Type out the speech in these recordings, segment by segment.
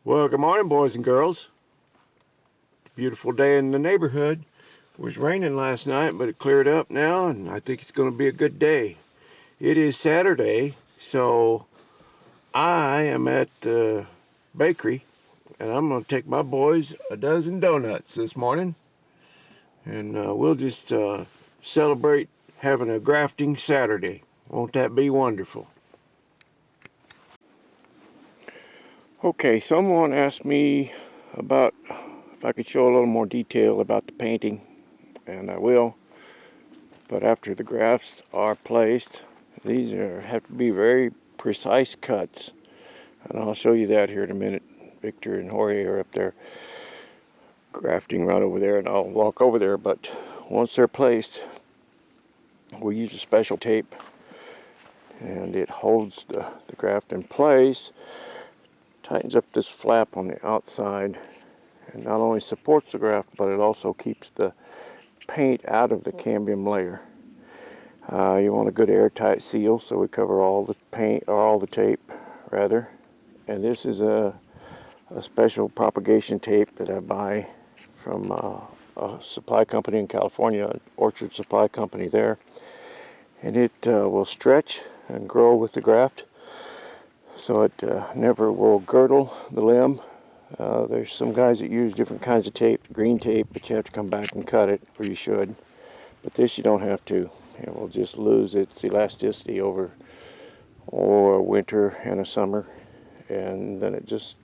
Well, good morning, boys and girls. Beautiful day in the neighborhood. It was raining last night, but it cleared up now, and I think it's going to be a good day. It is Saturday, so I am at the bakery, and I'm going to take my boys a dozen donuts this morning, and we'll just celebrate having a grafting Saturday. Won't that be wonderful? Okay, someone asked me about if I could show a little more detail about the painting, and I will. But after the grafts are placed, these have to be very precise cuts, and I'll show you that here in a minute. Victor and Jorge are up there grafting right over there, and I'll walk over there. But once they're placed, we use a special tape, and it holds the graft in place, tightens up this flap on the outside, and not only supports the graft, but it also keeps the paint out of the cambium layer. You want a good airtight seal, so we cover all the paint, or all the tape rather. And this is a special propagation tape that I buy from a supply company in California, an orchard supply company there. And it will stretch and grow with the graft, so it never will girdle the limb. There's some guys that use different kinds of tape, green tape, but you have to come back and cut it, or you should. But this you don't have to. It will just lose its elasticity over a winter and a summer, and then it just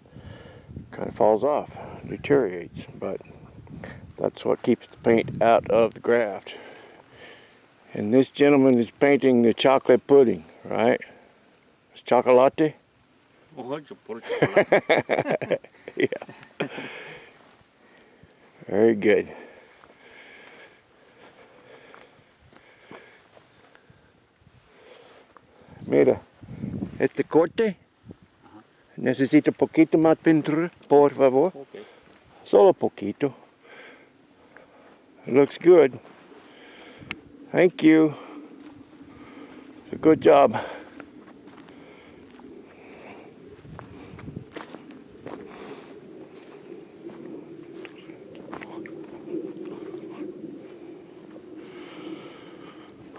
kind of falls off, deteriorates. But that's what keeps the paint out of the graft. And this gentleman is painting the chocolate pudding, right? It's chocolate? Yeah. Very good. Mira, este corte necesita poquito más pintura, por favor. Okay. Solo poquito. It looks good. Thank you. It's a good job.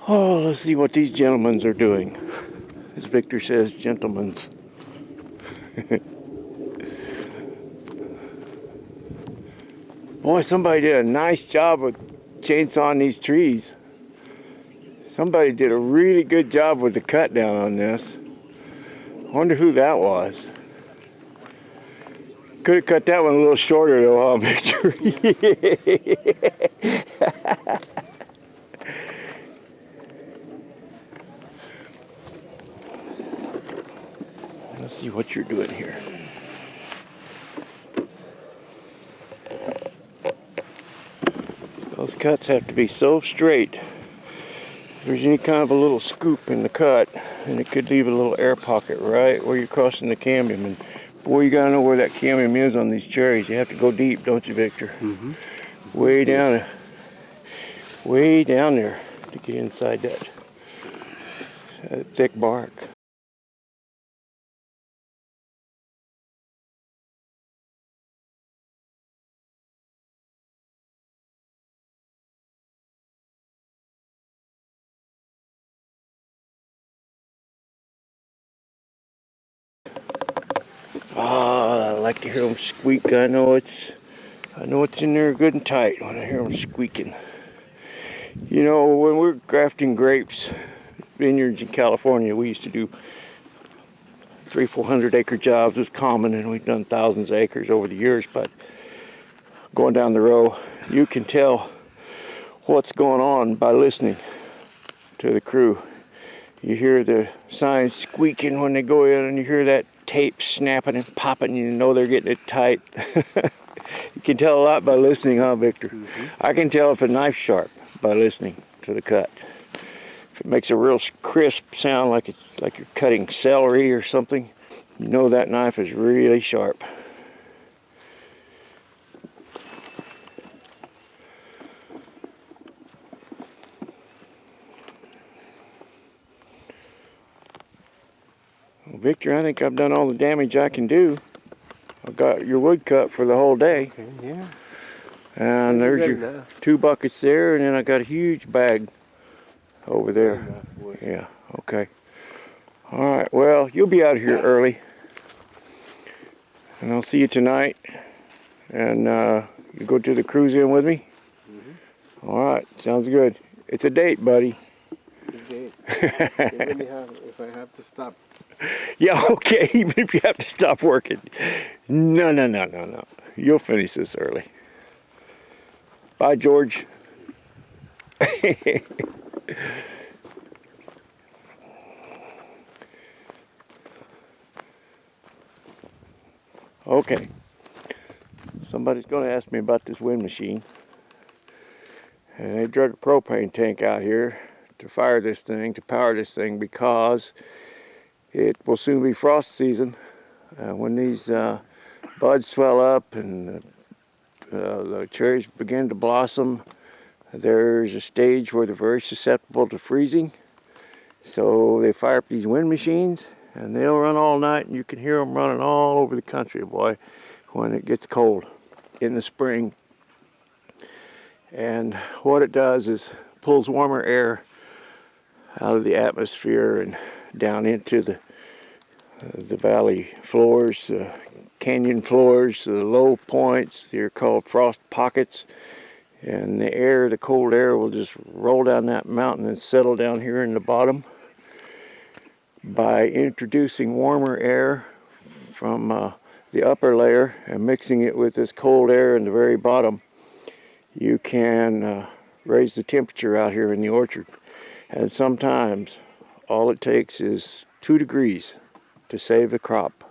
Oh, let's see what these gentlemen are doing. As Victor says, gentlemen. Boy, somebody did a nice job with chainsawing these trees. Somebody did a really good job with the cut down on this. I wonder who that was. Could have cut that one a little shorter though, huh, Victor? Let's see what you're doing here. Those cuts have to be so straight. If there's any kind of a little scoop in the cut, and it could leave a little air pocket right where you're crossing the cambium. And boy, you gotta know where that cambium is on these cherries. You have to go deep, don't you, Victor? Mm-hmm. Way down there to get inside that thick bark. Ah, I like to hear them squeak. I know it's in there good and tight when I hear them squeaking. You know, when we're grafting grapes, vineyards in California, we used to do 300-400 acre jobs was common, and we've done thousands of acres over the years. But going down the row, you can tell what's going on by listening to the crew. You hear the signs squeaking when they go in, and you hear that tape snapping and popping. You know they're getting it tight. You can tell a lot by listening, huh, Victor? Mm-hmm. I can tell if a knife's sharp by listening to the cut. If it makes a real crisp sound, like it's like you're cutting celery or something, you know that knife is really sharp. Well, Victor, I think I've done all the damage I can do. I got your wood cut for the whole day. Okay, yeah. And there's your 2 buckets there, and then I got a huge bag over there. Yeah, okay. All right, well, you'll be out here early. And I'll see you tonight. And you go to the cruise in with me? Mm-hmm. All right, sounds good. It's a date, buddy. Good date. If I have to stop. Yeah, okay, even if you have to stop working. No. You'll finish this early. Bye, George. Okay. Somebody's going to ask me about this wind machine. And they drug a propane tank out here to fire this thing, to power this thing, because it will soon be frost season. When these buds swell up and the cherries begin to blossom, there's a stage where they're very susceptible to freezing. So they fire up these wind machines, and they'll run all night, and you can hear them running all over the country, boy, when it gets cold in the spring. And what it does is pulls warmer air out of the atmosphere and down into the valley floors, canyon floors, the low points. They're called frost pockets. And the air, the cold air, will just roll down that mountain and settle down here in the bottom. By introducing warmer air from the upper layer and mixing it with this cold air in the very bottom, you can raise the temperature out here in the orchard. And sometimes all it takes is 2 degrees to save the crop.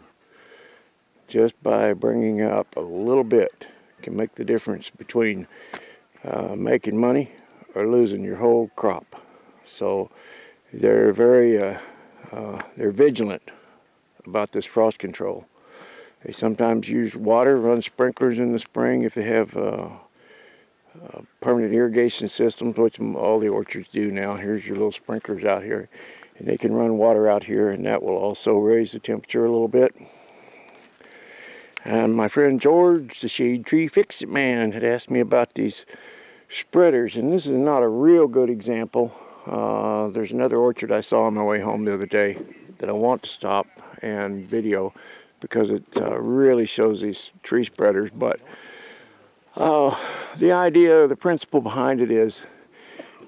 Just by bringing up a little bit can make the difference between making money or losing your whole crop. So they're very they're vigilant about this frost control. They sometimes use water, run sprinklers in the spring if they have permanent irrigation systems, which all the orchards do now. Here's your little sprinklers out here, and they can run water out here, and that will also raise the temperature a little bit. And my friend George, the Shade Tree Fix-It Man, had asked me about these spreaders, and this is not a real good example. There's another orchard I saw on my way home the other day that I want to stop and video because it really shows these tree spreaders. But the idea, the principle behind it is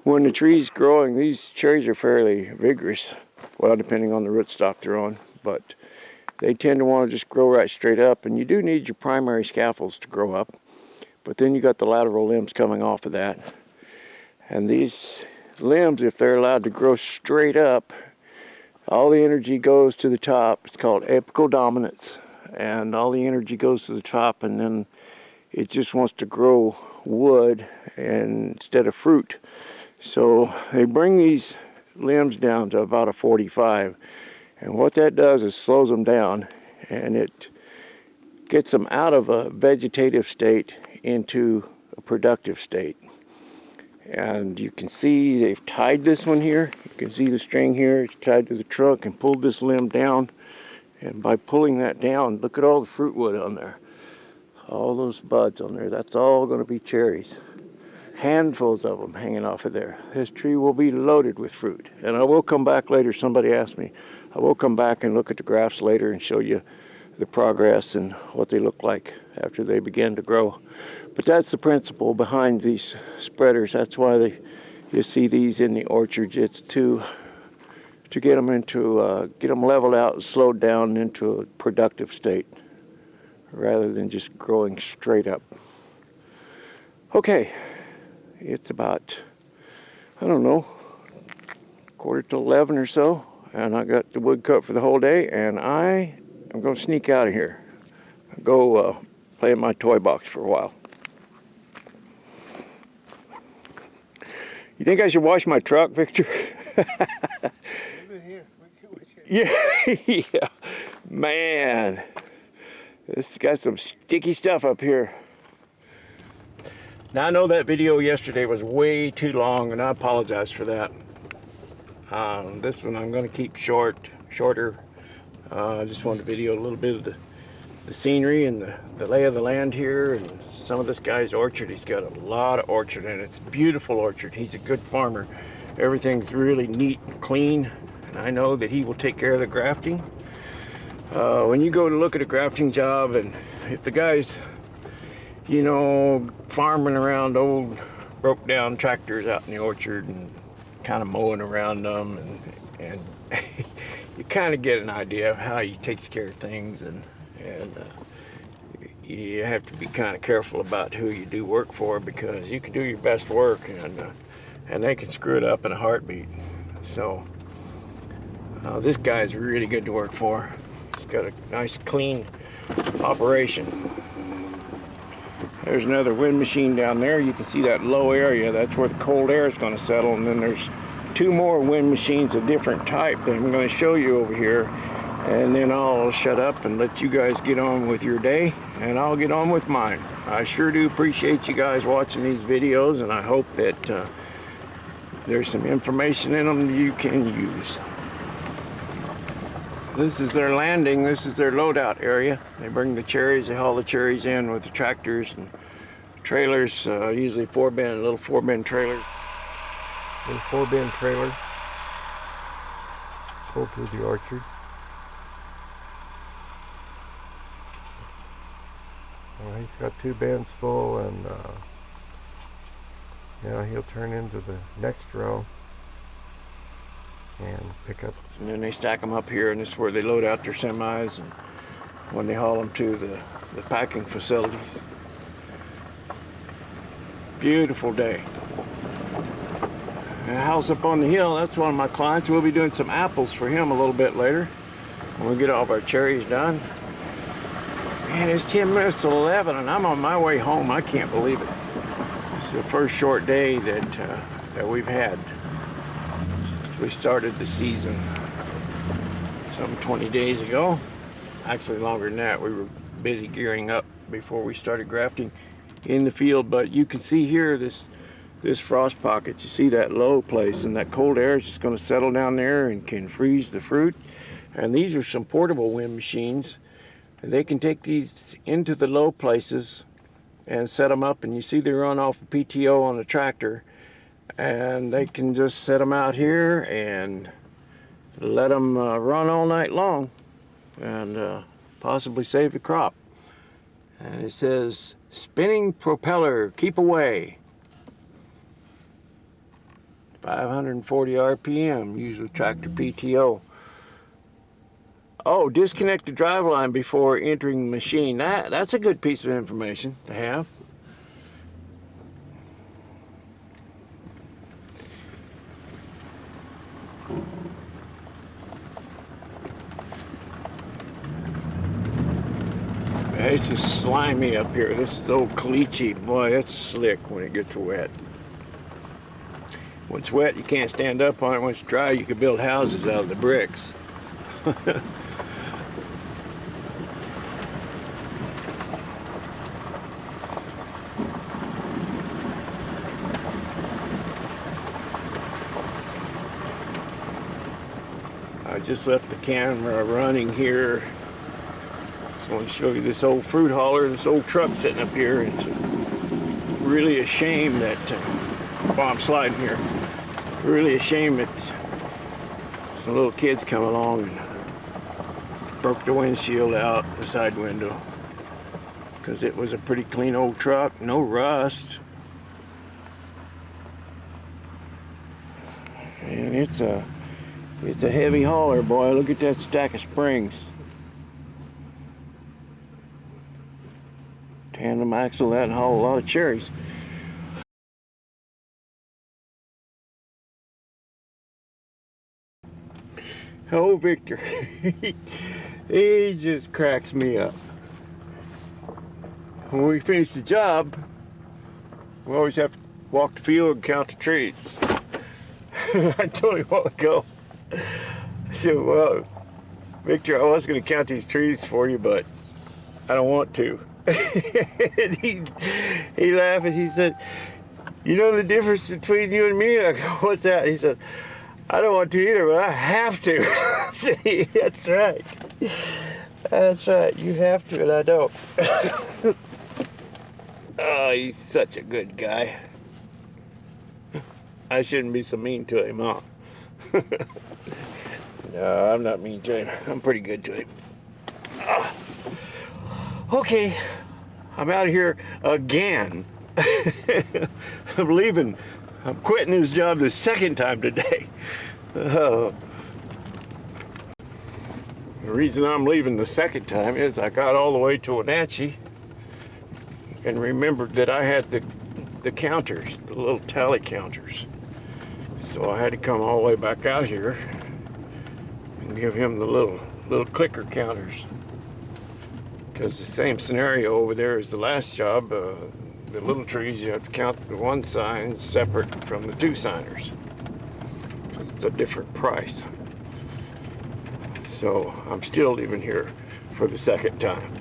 when the tree's growing, these cherries are fairly vigorous, well, depending on the rootstock they're on, but they tend to want to just grow right straight up, and you do need your primary scaffolds to grow up, but then you got the lateral limbs coming off of that. And these limbs, if they're allowed to grow straight up, all the energy goes to the top. It's called apical dominance, and all the energy goes to the top, and then it just wants to grow wood instead of fruit. So they bring these limbs down to about a 45, and what that does is slows them down, and it gets them out of a vegetative state into a productive state. And you can see they've tied this one here. You can see the string here. It's tied to the trunk and pulled this limb down. And by pulling that down, look at all the fruit wood on there. All those buds on there. That's all going to be cherries. Handfuls of them hanging off of there. This tree will be loaded with fruit. And I will come back later. Somebody asked me. I will come back and look at the grafts later and show you the progress and what they look like after they begin to grow. But that's the principle behind these spreaders. That's why you see these in the orchards. It's to get them into get them leveled out and slowed down into a productive state rather than just growing straight up. Okay, it's about, I don't know, 11:15 or so, and I got the wood cut for the whole day, and I'm going to sneak out of here. Go play in my toy box for a while. You think I should wash my truck, Victor? Yeah, yeah. Man, this got some sticky stuff up here. Now I know that video yesterday was way too long, and I apologize for that. This one I'm going to keep shorter. I just wanted to video a little bit of the scenery and the lay of the land here, and some of this guy's orchard. He's got a lot of orchard, and it's a beautiful orchard. He's a good farmer. Everything's really neat and clean, and I know that he will take care of the grafting. When you go to look at a grafting job, and if the guy's, you know, farming around old broke down tractors out in the orchard and kind of mowing around them, and you kind of get an idea of how he takes care of things, and you have to be kind of careful about who you do work for, because you can do your best work and they can screw it up in a heartbeat. So this guy's really good to work for. He's got a nice clean operation. There's another wind machine down there. You can see that low area. That's where the cold air is going to settle. And then there's two more wind machines of different type that I'm going to show you over here. And then I'll shut up and let you guys get on with your day, and I'll get on with mine. I sure do appreciate you guys watching these videos, and I hope that there's some information in them you can use. This is their landing. This is their loadout area. They bring the cherries, they haul the cherries in with the tractors and trailers, usually little four bin trailers. Little 4-bin trailer. Pulled through the orchard. He's got 2 bins full, and he'll turn into the next row and pick up. And then they stack them up here, and this is where they load out their semis, and when they haul them to the packing facility. Beautiful day. And a house up on the hill, that's one of my clients. We'll be doing some apples for him a little bit later when we get all of our cherries done. Man, it's 10 minutes to 11 and I'm on my way home. I can't believe it. This is the first short day that we've had since we started the season some 20 days ago. Actually longer than that. We were busy gearing up before we started grafting in the field. But you can see here this frost pocket. You see that low place, and that cold air is just going to settle down there and can freeze the fruit. And these are some portable wind machines. They can take these into the low places and set them up, and you see they run off the PTO on the tractor, and they can just set them out here and let them run all night long and possibly save the crop. And it says spinning propeller, keep away, 540 RPM, use with tractor PTO. Oh, disconnect the driveline before entering the machine. That's a good piece of information to have. It's just slimy up here. This old caliche, boy, it's slick when it gets wet. When it's wet, you can't stand up on it. When it's dry, you can build houses out of the bricks. I just left the camera running here. Just want to show you this old fruit hauler, this old truck sitting up here. It's really a shame that, while I'm sliding here, really a shame that some little kids come along and broke the windshield out, the side window, because it was a pretty clean old truck, no rust. And it's a heavy hauler, boy. Look at that stack of springs. Tandem axle, that haul a lot of cherries. Oh, Victor. He just cracks me up. When we finish the job, we always have to walk the field and count the trees. I told him a while ago. I said, well, Victor, I was going to count these trees for you, but I don't want to. And he laughed and he said, you know the difference between you and me? I go, what's that? He said, I don't want to either, but I have to. See, that's right. That's right, you have to, and I don't. Oh, he's such a good guy. I shouldn't be so mean to him, huh? No, I'm not mean to him. I'm pretty good to him. Okay, I'm out of here again. I'm leaving. I'm quitting this job the second time today. Oh. The reason I'm leaving the second time is I got all the way to Wenatchee and remembered that I had the counters, the little tally counters. So I had to come all the way back out here and give him the little clicker counters. Because the same scenario over there as the last job, the little trees, you have to count the one sign separate from the two signers. It's a different price. So I'm still leaving here for the second time.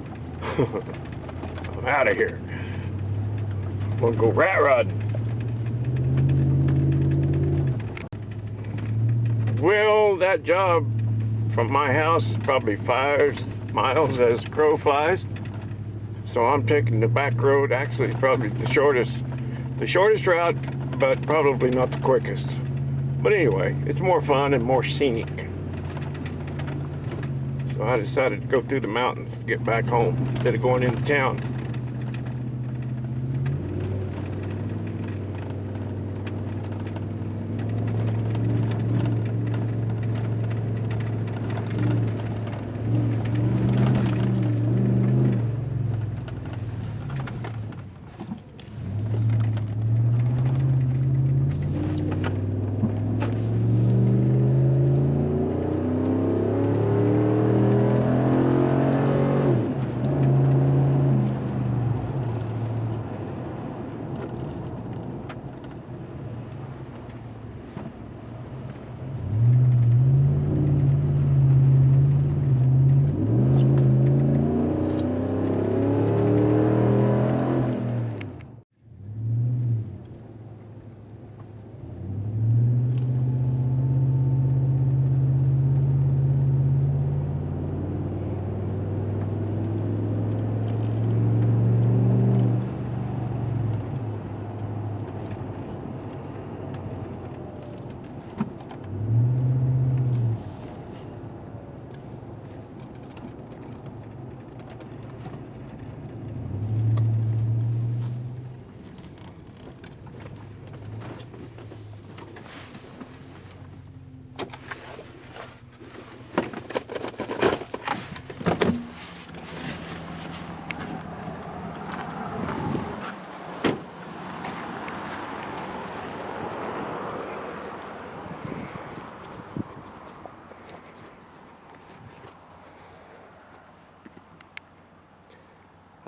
I'm out of here. I'm gonna go rat rodding. Well, that job from my house is probably 5 miles as the crow flies. So I'm taking the back road. Actually, probably the shortest route, but probably not the quickest. But anyway, it's more fun and more scenic. So I decided to go through the mountains to get back home instead of going into town.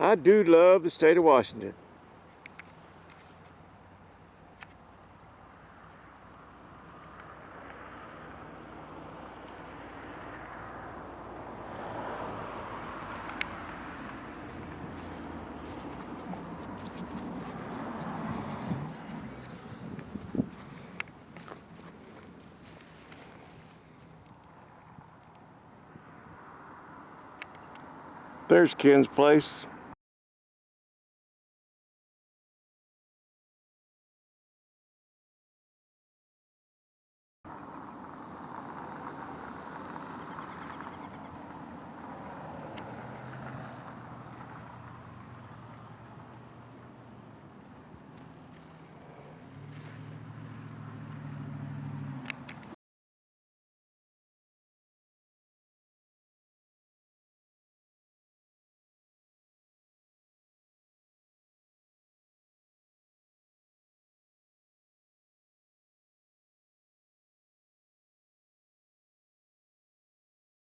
I do love the state of Washington. There's Ken's place.